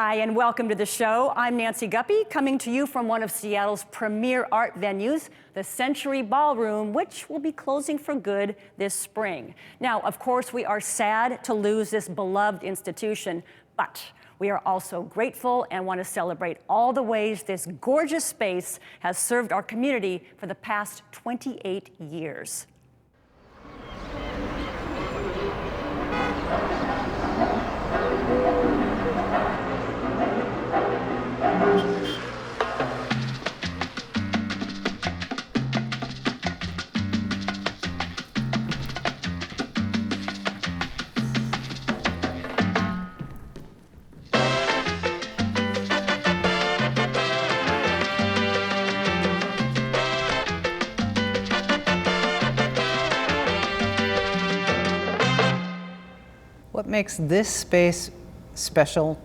Hi, and welcome to the show. I'm Nancy Guppy, coming to you from one of Seattle's premier art venues, the Century Ballroom, which will be closing for good this spring. Now, of course, we are sad to lose this beloved institution, but we are also grateful and want to celebrate all the ways this gorgeous space has served our community for the past 28 years. What makes this space special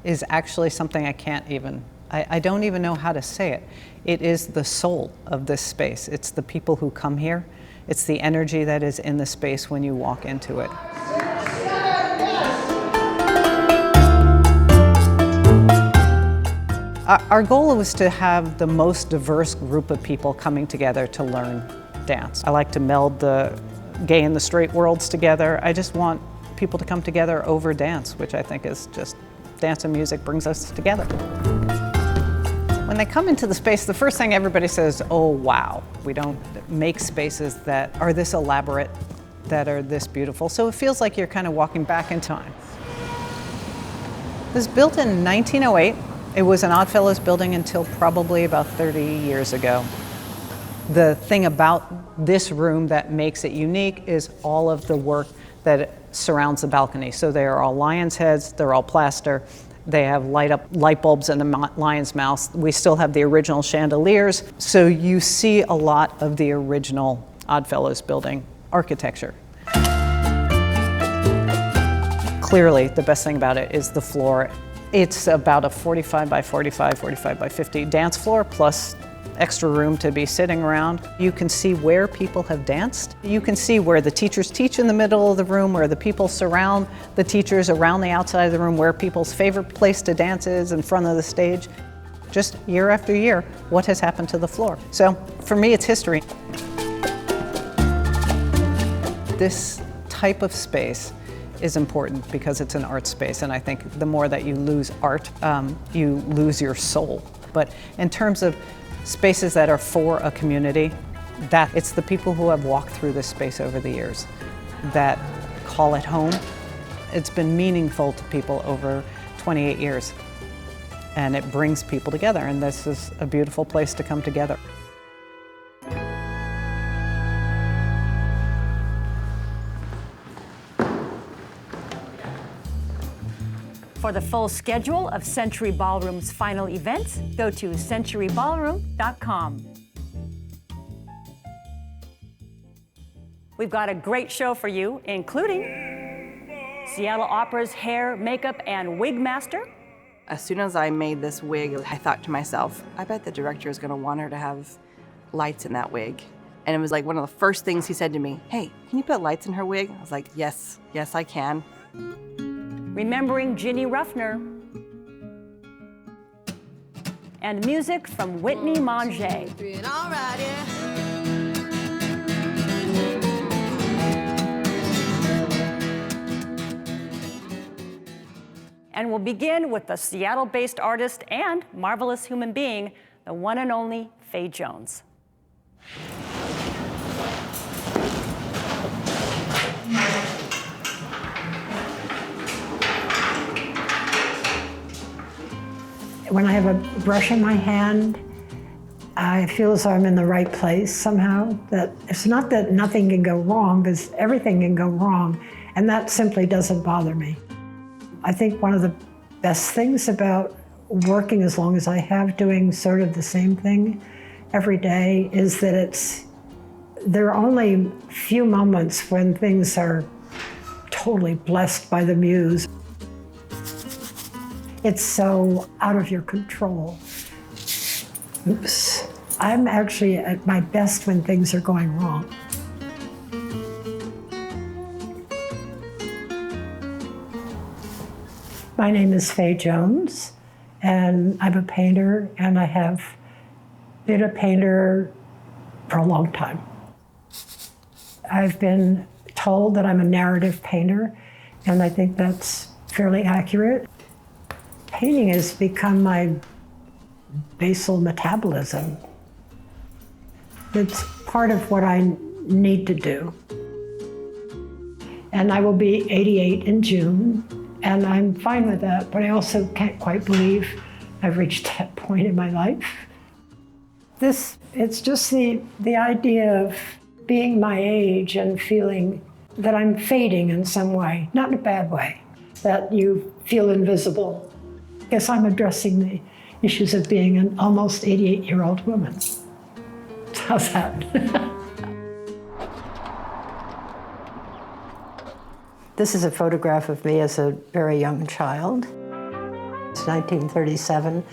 is actually something I don't even know how to say it. It is the soul of this space. It's the people who come here. It's the energy that is in the space when you walk into it. Our goal was to have the most diverse group of people coming together to learn dance. I like to meld the gay and the straight worlds together. I just want people to come together over dance, which I think is just, dance and music brings us together. When they come into the space, the first thing everybody says, oh wow. We don't make spaces that are this elaborate, that are this beautiful. So it feels like you're kind of walking back in time. It was built in 1908. It was an Oddfellows building until probably about 30 years ago. The thing about this room that makes it unique is all of the work that surrounds the balcony. So they are all lion's heads, they're all plaster, they have light bulbs in the lion's mouth. We still have the original chandeliers. So you see a lot of the original Oddfellows building architecture. Clearly, the best thing about it is the floor. It's about a 45 by 45, 45 by 50 dance floor plus extra room to be sitting around. You can see where people have danced. You can see where the teachers teach in the middle of the room, where the people surround the teachers around the outside of the room, where people's favorite place to dance is in front of the stage. Just year after year, what has happened to the floor? So for me, it's history. This type of space is important because it's an art space, and I think the more that you lose art, you lose your soul. But in terms of spaces that are for a community, that it's the people who have walked through this space over the years that call it home. It's been meaningful to people over 28 years, and it brings people together, and this is a beautiful place to come together. For the full schedule of Century Ballroom's final events, go to centuryballroom.com. We've got a great show for you, including Seattle Opera's hair, makeup, and wig master. As soon as I made this wig, I thought to myself, I bet the director is going to want her to have lights in that wig. And it was like one of the first things he said to me, hey, can you put lights in her wig? I was like, yes, I can. Remembering Ginny Ruffner, and music from Whitney Mongé. And we'll begin with the Seattle-based artist and marvelous human being, the one and only Fay Jones. When I have a brush in my hand, I feel as though I'm in the right place somehow. That it's not that nothing can go wrong, because everything can go wrong, and that simply doesn't bother me. I think one of the best things about working as long as I have, doing sort of the same thing every day, is that there are only few moments when things are totally blessed by the muse. It's so out of your control. Oops. I'm actually at my best when things are going wrong. My name is Fay Jones, and I'm a painter, and I have been a painter for a long time. I've been told that I'm a narrative painter, and I think that's fairly accurate. Painting has become my basal metabolism. It's part of what I need to do. And I will be 88 in June, and I'm fine with that, but I also can't quite believe I've reached that point in my life. It's just the idea of being my age and feeling that I'm fading in some way, not in a bad way, that you feel invisible. I guess I'm addressing the issues of being an almost 88-year-old woman. How's that? This is a photograph of me as a very young child. It's 1937,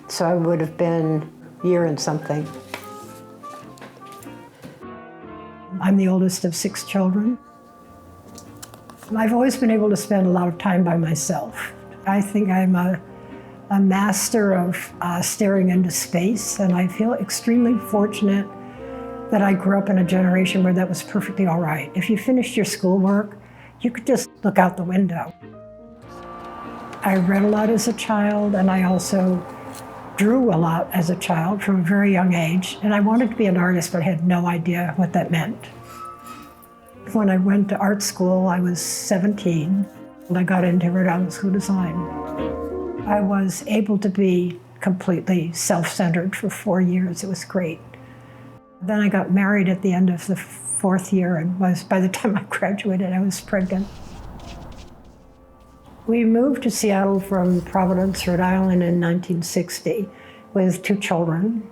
so I would have been a year and something. I'm the oldest of 6 children. I've always been able to spend a lot of time by myself. I think I'm a master of staring into space, and I feel extremely fortunate that I grew up in a generation where that was perfectly all right. If you finished your schoolwork, you could just look out the window. I read a lot as a child, and I also drew a lot as a child from a very young age, and I wanted to be an artist, but I had no idea what that meant. When I went to art school, I was 17, and I got into Rhode Island School of Design. I was able to be completely self-centered for 4 years. It was great. Then I got married at the end of the 4th year, and by the time I graduated, I was pregnant. We moved to Seattle from Providence, Rhode Island in 1960 with 2 children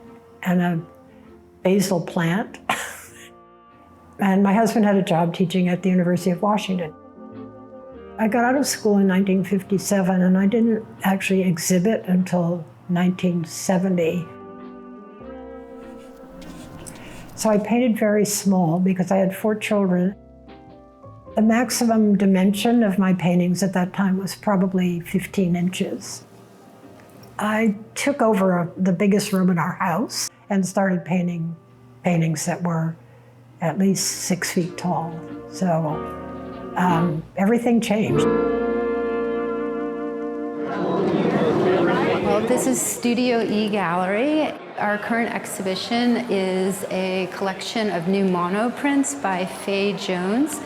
and a basil plant. And my husband had a job teaching at the University of Washington. I got out of school in 1957, and I didn't actually exhibit until 1970. So I painted very small because I had 4 children. The maximum dimension of my paintings at that time was probably 15 inches. I took over the biggest room in our house and started painting paintings that were at least 6 feet tall. So everything changed. Well, this is Studio E Gallery. Our current exhibition is a collection of new monoprints by Fay Jones.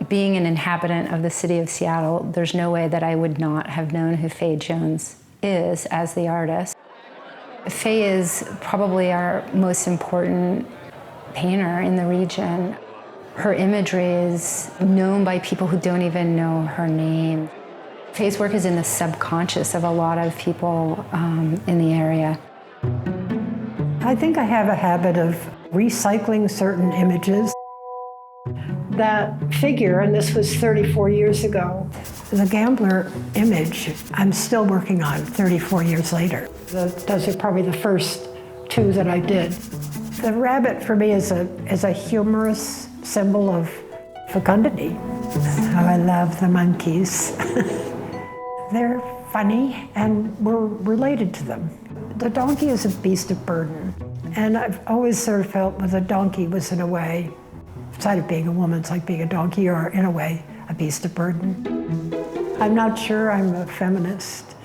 Being an inhabitant of the city of Seattle, there's no way that I would not have known who Fay Jones is as the artist. Fay is probably our most important painter in the region. Her imagery is known by people who don't even know her name. Fay's work is in the subconscious of a lot of people in the area. I think I have a habit of recycling certain images. That figure, and this was 34 years ago, the gambler image I'm still working on 34 years later. Those are probably the first 2 that I did. The rabbit for me is a humorous symbol of fecundity. Oh, I love the monkeys. They're funny, and we're related to them. The donkey is a beast of burden, and I've always sort of felt that the donkey was, in a way, outside of being a woman, it's like being a donkey, or in a way, a beast of burden. I'm not sure I'm a feminist,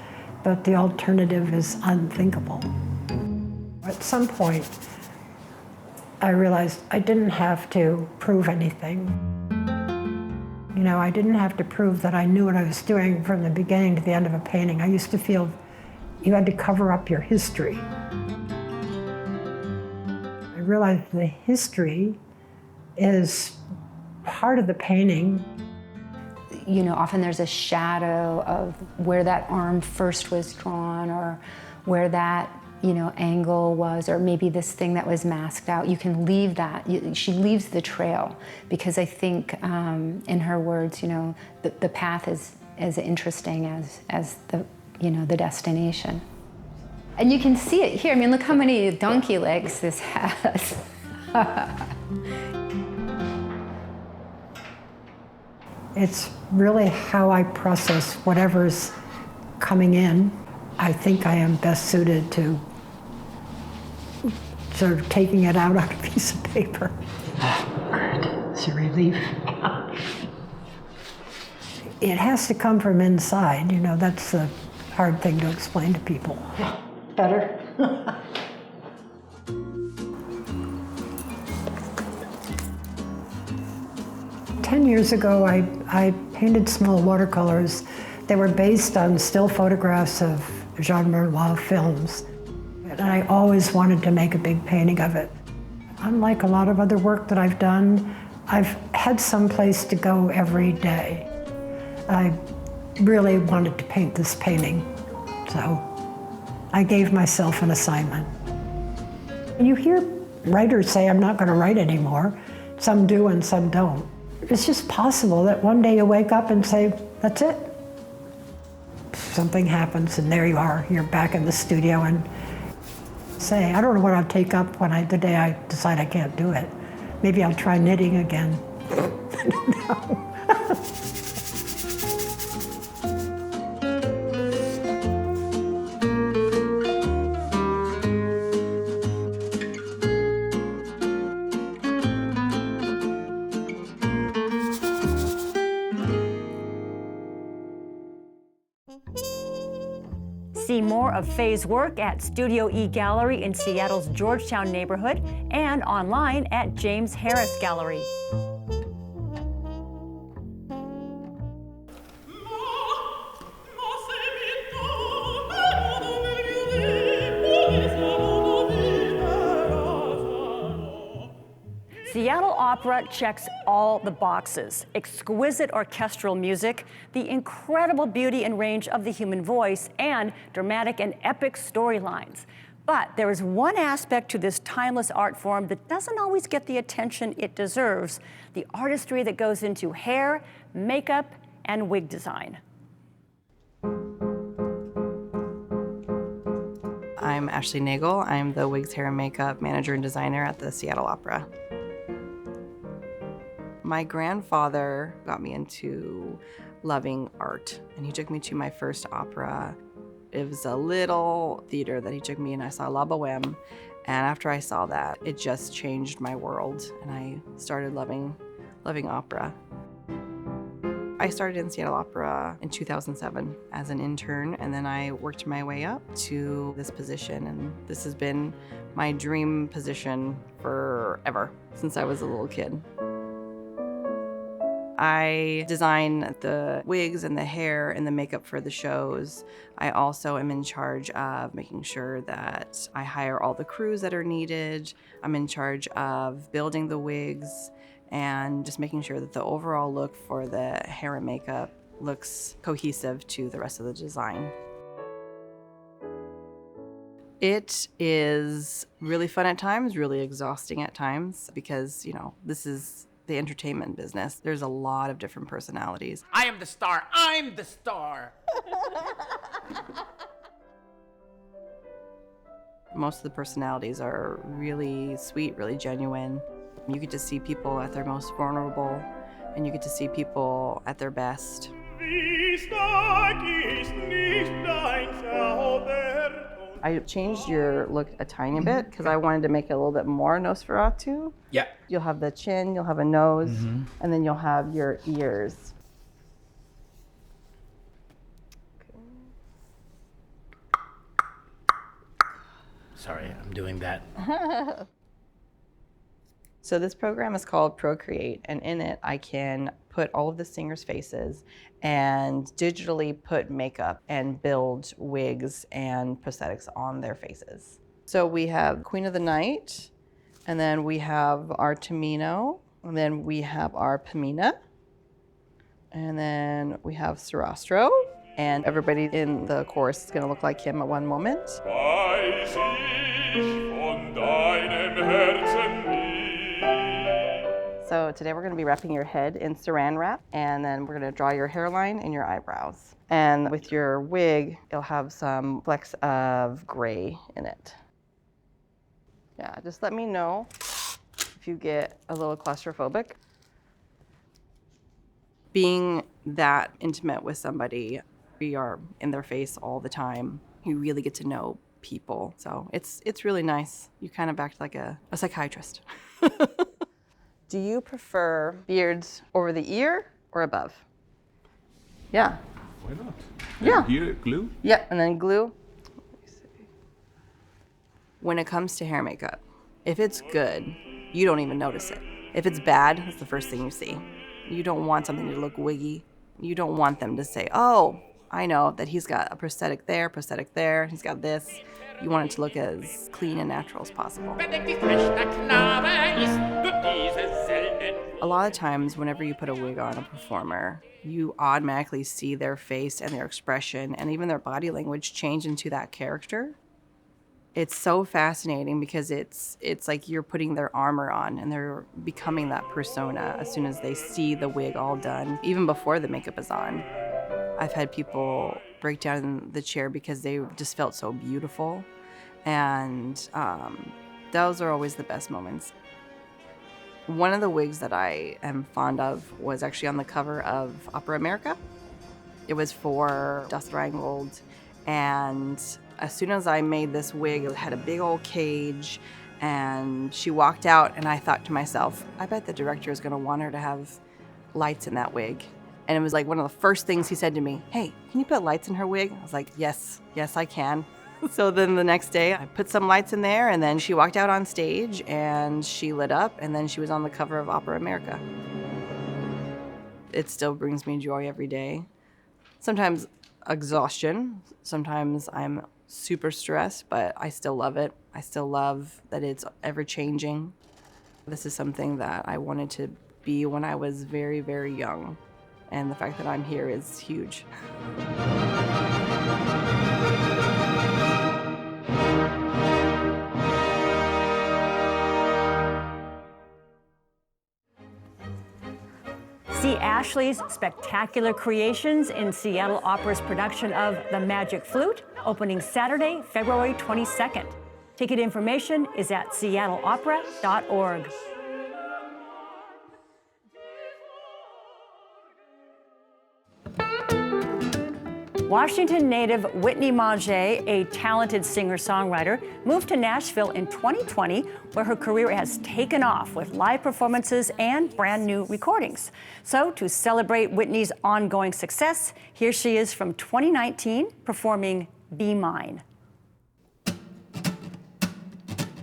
but the alternative is unthinkable. At some point, I realized I didn't have to prove anything. You know, I didn't have to prove that I knew what I was doing from the beginning to the end of a painting. I used to feel you had to cover up your history. I realized the history is part of the painting. You know, often there's a shadow of where that arm first was drawn, or where that, you know, angle was, or maybe this thing that was masked out. You can leave that. She leaves the trail, because I think, in her words, you know, the path is as interesting as the, you know, the destination. And you can see it here. I mean, look how many donkey legs this has. It's really how I process whatever's coming in, I think I am best suited to sort of taking it out on a piece of paper. It's a relief. It has to come from inside, you know, that's the hard thing to explain to people. Better? 10 years ago, I painted small watercolors. They were based on still photographs of Jean Merlois films. And I always wanted to make a big painting of it. Unlike a lot of other work that I've done, I've had some place to go every day. I really wanted to paint this painting, so I gave myself an assignment. And you hear writers say, I'm not going to write anymore. Some do and some don't. It's just possible that one day you wake up and say, that's it. Something happens and there you are, you're back in the studio and say, I don't know what I'll take up the day I decide I can't do it. Maybe I'll try knitting again. I don't know. See more of Fay's work at Studio E Gallery in Seattle's Georgetown neighborhood and online at James Harris Gallery. Seattle Opera checks all the boxes. Exquisite orchestral music, the incredible beauty and range of the human voice, and dramatic and epic storylines. But there is one aspect to this timeless art form that doesn't always get the attention it deserves: the artistry that goes into hair, makeup, and wig design. I'm Ashlee Naegle. I'm the wigs, hair, and makeup manager and designer at the Seattle Opera. My grandfather got me into loving art, and he took me to my first opera. It was a little theater that he took me, and I saw La Boheme. And after I saw that, it just changed my world, and I started loving opera. I started in Seattle Opera in 2007 as an intern, and then I worked my way up to this position, and this has been my dream position forever, since I was a little kid. I design the wigs and the hair and the makeup for the shows. I also am in charge of making sure that I hire all the crews that are needed. I'm in charge of building the wigs and just making sure that the overall look for the hair and makeup looks cohesive to the rest of the design. It is really fun at times, really exhausting at times, because, you know, this is the entertainment business. There's a lot of different personalities. I am the star. I'm the star. Most of the personalities are really sweet, really genuine. You get to see people at their most vulnerable, and you get to see people at their best. I changed your look a tiny bit because I wanted to make it a little bit more Nosferatu. Yeah. You'll have the chin, you'll have a nose, and then you'll have your ears. Sorry, I'm doing that. So this program is called Procreate, and in it I can put all of the singers' faces and digitally put makeup and build wigs and prosthetics on their faces. So we have Queen of the Night, and then we have our Tamino, and then we have our Pamina, and then we have Sarastro, and everybody in the chorus is going to look like him at one moment. Weiß ich von deinem Herzen nie. So today we're going to be wrapping your head in saran wrap, and then we're going to draw your hairline and your eyebrows. And with your wig, it'll have some flecks of gray in it. Yeah, just let me know if you get a little claustrophobic. Being that intimate with somebody, We are in their face all the time. You really get to know people. So it's really nice. You kind of act like a psychiatrist. Do you prefer beards over the ear or above? Yeah. Why not? Yeah. Here, glue? Yeah, and then glue. Let me see. When it comes to hair makeup, if it's good, you don't even notice it. If it's bad, that's the first thing you see. You don't want something to look wiggy. You don't want them to say, oh, I know that he's got a prosthetic there, he's got this. You want it to look as clean and natural as possible. A lot of times, whenever you put a wig on a performer, you automatically see their face and their expression and even their body language change into that character. It's so fascinating because it's like you're putting their armor on and they're becoming that persona as soon as they see the wig all done, even before the makeup is on. I've had people break down in the chair because they just felt so beautiful, and those are always the best moments. One of the wigs that I am fond of was actually on the cover of Opera America. It was for Dust Reingold, and as soon as I made this wig, it had a big old cage, and she walked out, and I thought to myself, I bet the director is going to want her to have lights in that wig. And it was like one of the first things he said to me, hey, can you put lights in her wig? I was like, yes, I can. So then the next day I put some lights in there, and then she walked out on stage and she lit up, and then she was on the cover of Opera America. It still brings me joy every day. Sometimes exhaustion, sometimes I'm super stressed, but I still love it. I still love that it's ever changing. This is something that I wanted to be when I was very, very young. And the fact that I'm here is huge. See Ashlee's spectacular creations in Seattle Opera's production of The Magic Flute, opening Saturday, February 22nd. Ticket information is at seattleopera.org. Washington native Whitney Mongé, a talented singer-songwriter, moved to Nashville in 2020, where her career has taken off with live performances and brand new recordings. So to celebrate Whitney's ongoing success, here she is from 2019 performing Be Mine.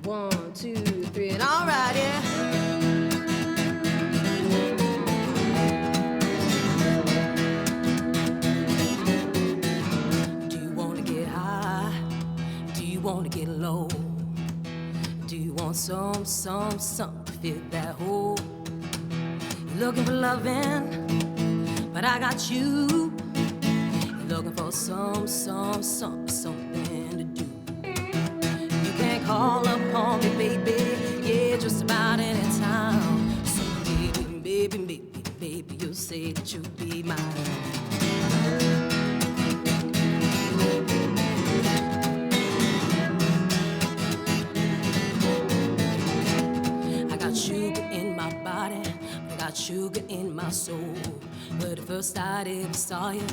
1, 2, 3, and all right, yeah. Want to get low? Do you want some to fit that hole? You're looking for loving, but I got you. You're looking for something to do. You can't call upon me, baby, yeah, just about any time. So baby, you'll say that you'll be mine. Sugar in my soul. But the first I'd ever saw you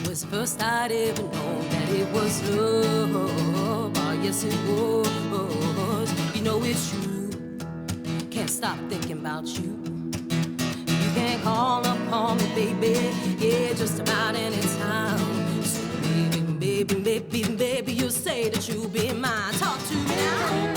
was the first I'd ever known that it was love. Oh, yes, it was. You know it's true. Can't stop thinking about you. You can't call upon me, baby. Yeah, just about any time. So baby, you say that you'll be mine. Talk to me now.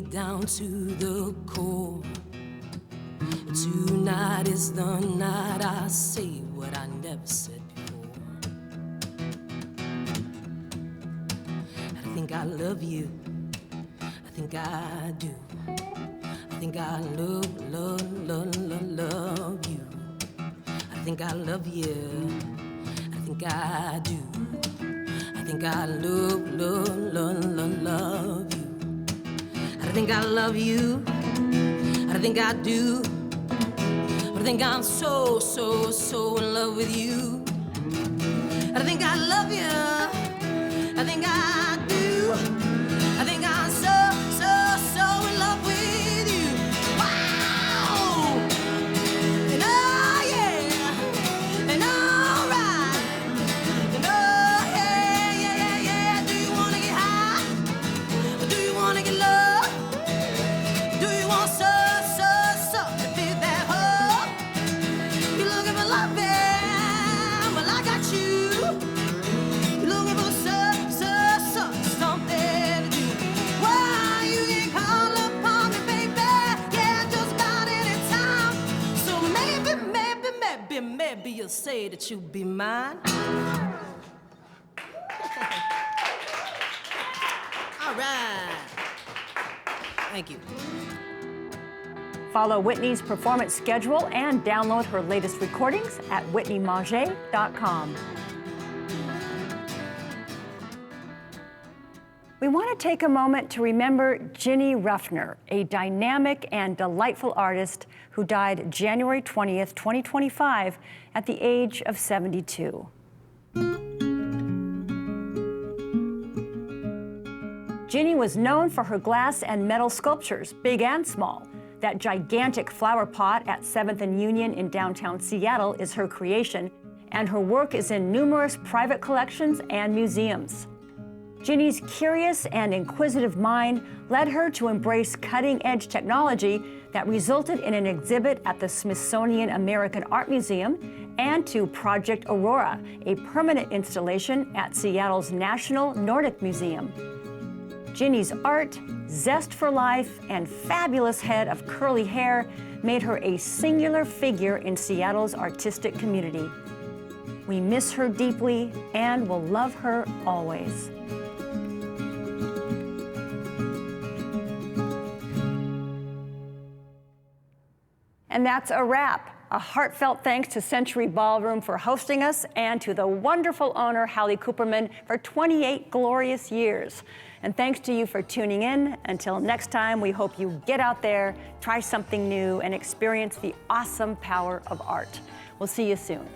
Down to the core. Tonight is the night I say what I never said before. I think I love you. I think I do. I think I love you. I think I love you. think I do. I think I love you. I think I love you. I think I do. But I think I'm so in love with you. I think I love you. I think I do. I think I'm so in love with you. Wow! And oh yeah, and all right. And oh yeah. Do you wanna get high? Or do you wanna get low? Do you want so to feel that hole? You're looking for loving, well I got you. You're looking for something to do. Why you can call upon me, baby? Yeah, just about any time. So maybe you'll say that you'll be mine. All right. Thank you. Follow Whitney's performance schedule and download her latest recordings at whitneymongé.com. We want to take a moment to remember Ginny Ruffner, a dynamic and delightful artist who died January 20th, 2025, at the age of 72. Ginny was known for her glass and metal sculptures, big and small. That gigantic flower pot at 7th and Union in downtown Seattle is her creation, and her work is in numerous private collections and museums. Ginny's curious and inquisitive mind led her to embrace cutting-edge technology that resulted in an exhibit at the Smithsonian American Art Museum and to Project Aurora, a permanent installation at Seattle's National Nordic Museum. Ginny's art, zest for life, and fabulous head of curly hair made her a singular figure in Seattle's artistic community. We miss her deeply and will love her always. And that's a wrap. A heartfelt thanks to Century Ballroom for hosting us and to the wonderful owner, Hallie Cooperman, for 28 glorious years. And thanks to you for tuning in. Until next time, we hope you get out there, try something new, and experience the awesome power of art. We'll see you soon.